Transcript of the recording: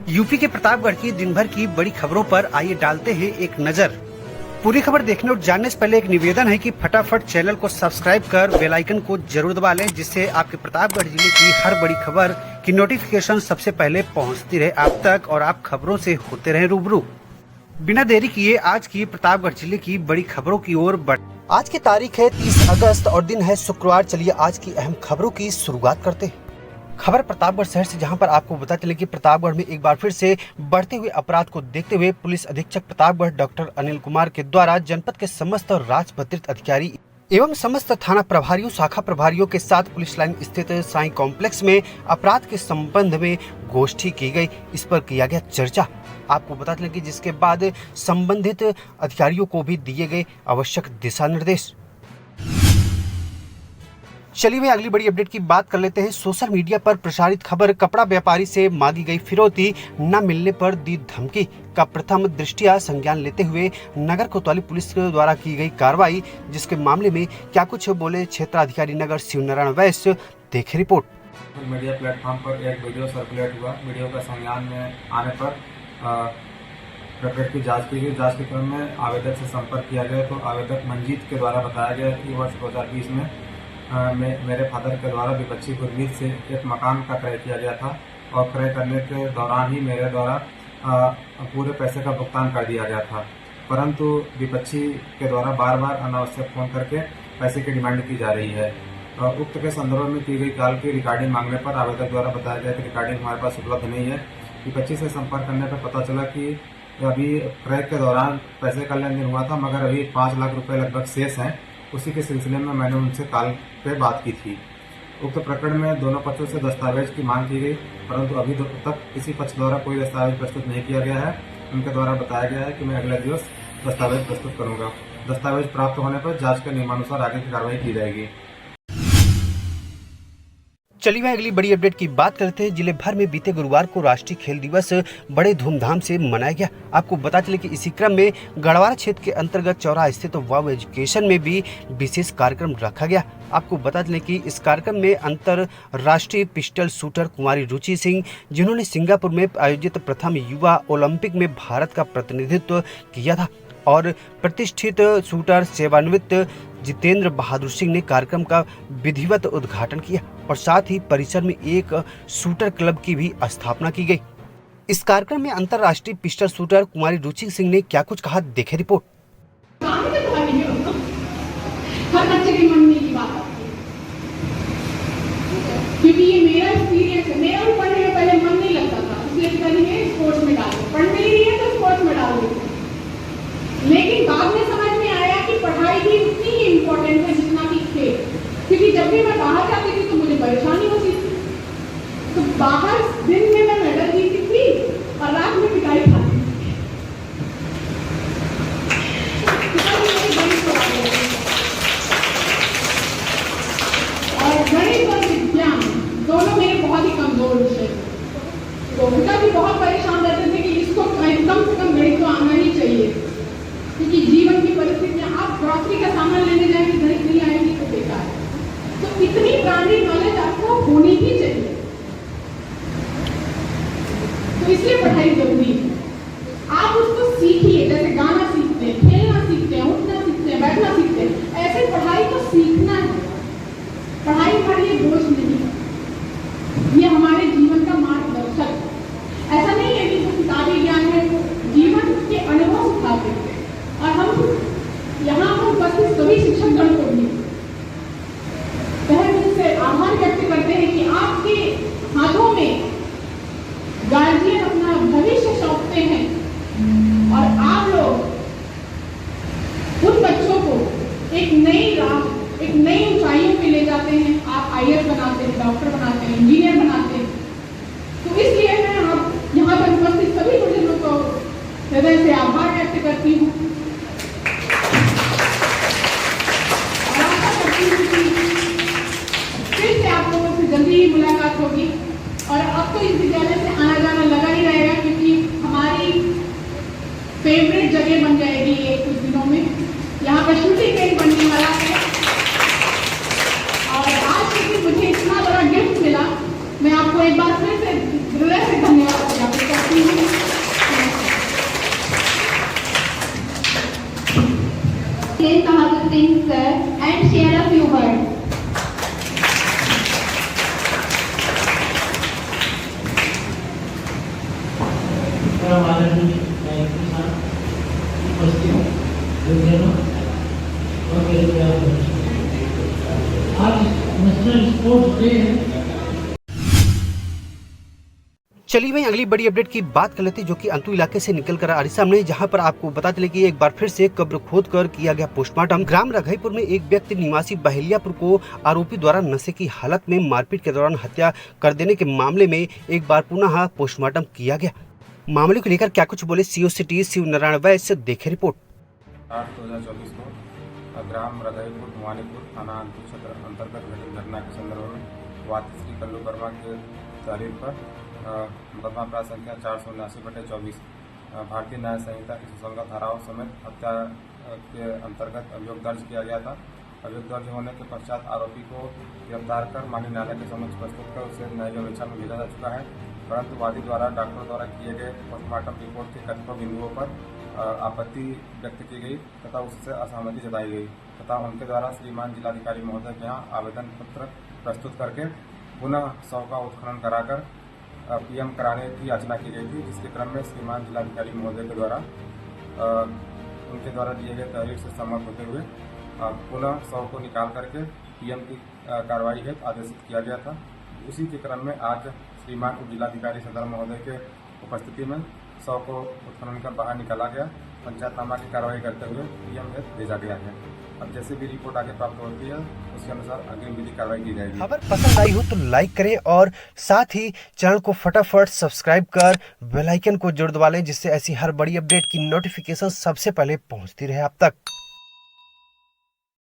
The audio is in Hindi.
यूपी के प्रतापगढ़ की दिन भर की बड़ी खबरों पर आइए डालते हैं एक नजर। पूरी खबर देखने और जानने से पहले एक निवेदन है कि फटाफट चैनल को सब्सक्राइब कर बेल आइकन को जरूर दबा लें, जिससे आपके प्रतापगढ़ जिले की हर बड़ी खबर की नोटिफिकेशन सबसे पहले पहुंचती रहे आप तक और आप खबरों से होते रहे रूबरू। बिना देरी किए आज की प्रतापगढ़ जिले की बड़ी खबरों की ओर बढ़। आज की तारीख है 30 अगस्त और दिन है शुक्रवार। चलिए आज की अहम खबरों की शुरुआत करते हैं। खबर प्रतापगढ़ शहर से, जहां पर आपको बता चले कि प्रतापगढ़ में एक बार फिर से बढ़ते हुए अपराध को देखते हुए पुलिस अधीक्षक प्रतापगढ़ डॉक्टर अनिल कुमार के द्वारा जनपद के समस्त राजपत्रित अधिकारी एवं समस्त थाना प्रभारियों, शाखा प्रभारियों के साथ पुलिस लाइन स्थित साई कॉम्प्लेक्स में अपराध के संबंध में गोष्ठी की गई। इस पर किया गया चर्चा। आपको बता चले कि जिसके बाद संबंधित अधिकारियों को भी दिए गए आवश्यक दिशा निर्देश। चलिए मैं अगली बड़ी अपडेट की बात कर लेते हैं। सोशल मीडिया पर प्रसारित खबर, कपड़ा व्यापारी से मांगी गई फिरौती न मिलने पर दी धमकी का प्रथम दृष्टया संज्ञान लेते हुए नगर कोतवाली पुलिस द्वारा की गई कार्रवाई। जिसके मामले में क्या कुछ बोले क्षेत्राधिकारी नगर शिवनारायण वैश्य, देखे रिपोर्ट। मीडिया प्लेटफॉर्म पर एक वीडियो सर्कुलेट हुआ। वीडियो का संज्ञान में आने पर प्रकरण की जांच की गई। जांच के क्रम में आवेदक से संपर्क किया गया तो आवेदक मंजीत के द्वारा बताया गया कि वर्ष 2020 में मेरे फादर के द्वारा विपक्षी गुरमीत से एक मकान का क्रय किया गया था और क्रय करने के दौरान ही मेरे द्वारा पूरे पैसे का भुगतान कर दिया गया था, परंतु विपक्षी के द्वारा बार बार अनावश्यक फोन करके पैसे की डिमांड की जा रही है। उक्त के संदर्भ में की गई कॉल की रिकॉर्डिंग मांगने पर आवेदक द्वारा बताया गया कि रिकॉर्डिंग हमारे पास उपलब्ध नहीं है। विपक्षी से संपर्क करने पर पता चला कि अभी क्रय के दौरान पैसे का लेन देन हुआ था, मगर अभी 5 लाख रुपए लगभग शेष हैं। उसी के सिलसिले में मैंने उनसे कॉल पे बात की थी। उक्त प्रकरण में दोनों पक्षों से दस्तावेज की मांग की गई, परंतु अभी तक किसी पक्ष द्वारा कोई दस्तावेज प्रस्तुत नहीं किया गया है। उनके द्वारा बताया गया है कि मैं अगले दिवस दस्तावेज प्रस्तुत करूंगा। दस्तावेज प्राप्त होने पर जांच के नियमानुसार आगे की कार्रवाई की जाएगी। चलिए मैं अगली बड़ी अपडेट की बात करते हैं। जिले भर में बीते गुरुवार को राष्ट्रीय खेल दिवस बड़े धूमधाम से मनाया गया। आपको बता चले कि इसी क्रम में गढ़वारा क्षेत्र के अंतर्गत चौराहा स्थित वाव एजुकेशन में भी विशेष कार्यक्रम रखा गया। आपको बता चले कि इस कार्यक्रम में अंतरराष्ट्रीय पिस्टल शूटर कुमारी रुचि सिंह, जिन्होंने सिंगापुर में आयोजित प्रथम युवा ओलंपिक में भारत का प्रतिनिधित्व किया था, और प्रतिष्ठित शूटर सेवानिवृत्त जितेंद्र बहादुर सिंह ने कार्यक्रम का विधिवत उद्घाटन किया और साथ ही परिसर में एक शूटर क्लब की भी स्थापना की गई। इस कार्यक्रम में अंतरराष्ट्रीय पिस्टल शूटर कुमारी रुचि सिंह ने क्या कुछ कहा, देखे रिपोर्ट। क्योंकि ये मेरा एक्सपीरियंस है। मेरा भी पढ़ने में पहले मन नहीं लगता था, इसलिए पिताजी स्पोर्ट्स में डाल दो, पढ़ने ही नहीं है तो स्पोर्ट्स में डाल दो। लेकिन बाद में समझ में आया कि पढ़ाई भी उतनी ही इम्पोर्टेंट है जितना कि खेल। क्योंकि जब भी मैं बाहर जाती थी तो मुझे परेशानी होती थी, तो बाहर दिन में मैं मेडल जीती थी और रात में पिटाई खाती थी। और गणित और विज्ञान दोनों मेरे बहुत ही कमजोर विषय थे, तो पिता भी बहुत परेशान रहते थे कि इसको कम से कम गणित तो आना ही चाहिए, क्योंकि जीवन की परिस्थितियां, आप ग्रॉसरी का सामान लेने जाएंगे गणित नहीं आएगी तो बेकार है। तो इतनी ब्रांडी नॉलेज आपको होनी ही चाहिए, तो इसलिए पढ़ाई जरूरी है। आप उसको सीखिए, जैसे गाना सीखते हैं, खेलना सीखते हैं, उठना सीखते हैं, बैठना सीखते हैं, ऐसे पढ़ाई को सीखना है। पढ़ाई हमारे लिए बोझ नहीं है, ये हमारे जीवन का मार्गदर्शक है। ऐसा नहीं है कि जो किताबी ज्ञान है वो जीवन के अनुभव सिखाते हैं। और हम यहाँ पर उपस्थित सभी शिक्षकगण को भी तहे दिल से आभार व्यक्त करते हैं कि आपके हाथों में गार्जियन अपना भविष्य सौंपते हैं और आप लोग उन बच्चों को एक नई राह, एक नई ऊंचाइयों पे ले जाते हैं। आप IAS बनाते हैं, डॉक्टर बनाते हैं, इंजीनियर बनाते हैं। तो इसलिए मैं आप यहाँ पर उपस्थित सभी बुजुर्गों को हृदय से आभार व्यक्त करती हूँ। फिर से आप लोगों से जल्दी ही मुलाकात होगी और अब तो इस विद्यालय से आना जाना लगा ही रहेगा, क्योंकि हमारी फेवरेट जगह बन जाएगी ये कुछ दिनों में। यहाँ पर शूटिंग रेंज बनने वाला है और आज क्योंकि मुझे इतना बड़ा गिफ्ट मिला, मैं आपको एक बार फिर से हृदय से धन्यवाद करती हूँ। परम आदरणीय नायक के साथ उपस्थित योगदानों और मेरे प्यार दर्शकों, आज नेशनल स्पोर्ट्स डे है। चलिए भाई अगली बड़ी अपडेट की बात कर लेते हैं, जो कि अंतु इलाके से निकलकर आ रही सामने, जहां पर आपको बता चले कि एक बार फिर से कब्र खोदकर किया गया पोस्टमार्टम। ग्राम रघईपुर में एक व्यक्ति निवासी बहेलियापुर को आरोपी द्वारा नशे की हालत में मारपीट के दौरान हत्या कर देने के मामले में एक बार पुनः पोस्टमार्टम किया गया। मामले को लेकर क्या कुछ बोले सीओ सिटी शिव नारायण वैश्य, देखे रिपोर्ट। 8/2024 को ग्राम रघईपुर भवानीपुर थाना अंतु क्षेत्र अंतर्गत घटित घटना के संदर्भ में वादी श्री कल्लू वर्मा के तहरीर पर मुकदमा अपराध संख्या 479/24 भारतीय न्याय संहिता की सुसंगत धाराओं समेत हत्या के अंतर्गत अभियोग दर्ज किया गया था। अभियोग दर्ज होने के पश्चात आरोपी को गिरफ्तार कर माननीय न्यायालय के समक्ष प्रस्तुत कर उसे न्यायिक विवेचना में भेजा जा चुका है, परंतु वादी द्वारा डॉक्टर द्वारा किए गए पोस्टमार्टम रिपोर्ट के कतिपय बिंदुओं पर आपत्ति व्यक्त की गई तथा उससे असहमति जताई गई तथा उनके द्वारा श्रीमान जिलाधिकारी महोदय के यहाँ आवेदन पत्र प्रस्तुत करके पुनः शव का उत्खनन कराकर पीएम कराने की याचना की गई थी, जिसके क्रम में श्रीमान जिलाधिकारी महोदय के द्वारा उनके द्वारा दिए गए तहरीर से सहमत होते हुए पुनः शव को निकाल करके पीएम की कार्रवाई हेतु आदेशित किया गया था। उसी के क्रम में आज श्रीमान उप जिलाधिकारी सदर महोदय के उपस्थिति में शव को उत्खनन कर बाहर निकाला गया, पंचायतनामा की कार्रवाई करते हुए पीएम हेतु भेजा गया है। अब जैसे भी रिपोर्ट आगे प्राप्त होती है उसके अनुसार अग्रिम विधि कार्रवाई की जाएगी। खबर पसंद आई हो तो लाइक करें और साथ ही चैनल को फटाफट सब्सक्राइब कर बेल आइकन को जरूर दबा लें, जिससे ऐसी हर बड़ी अपडेट की नोटिफिकेशन सबसे पहले पहुंचती रहे आप तक।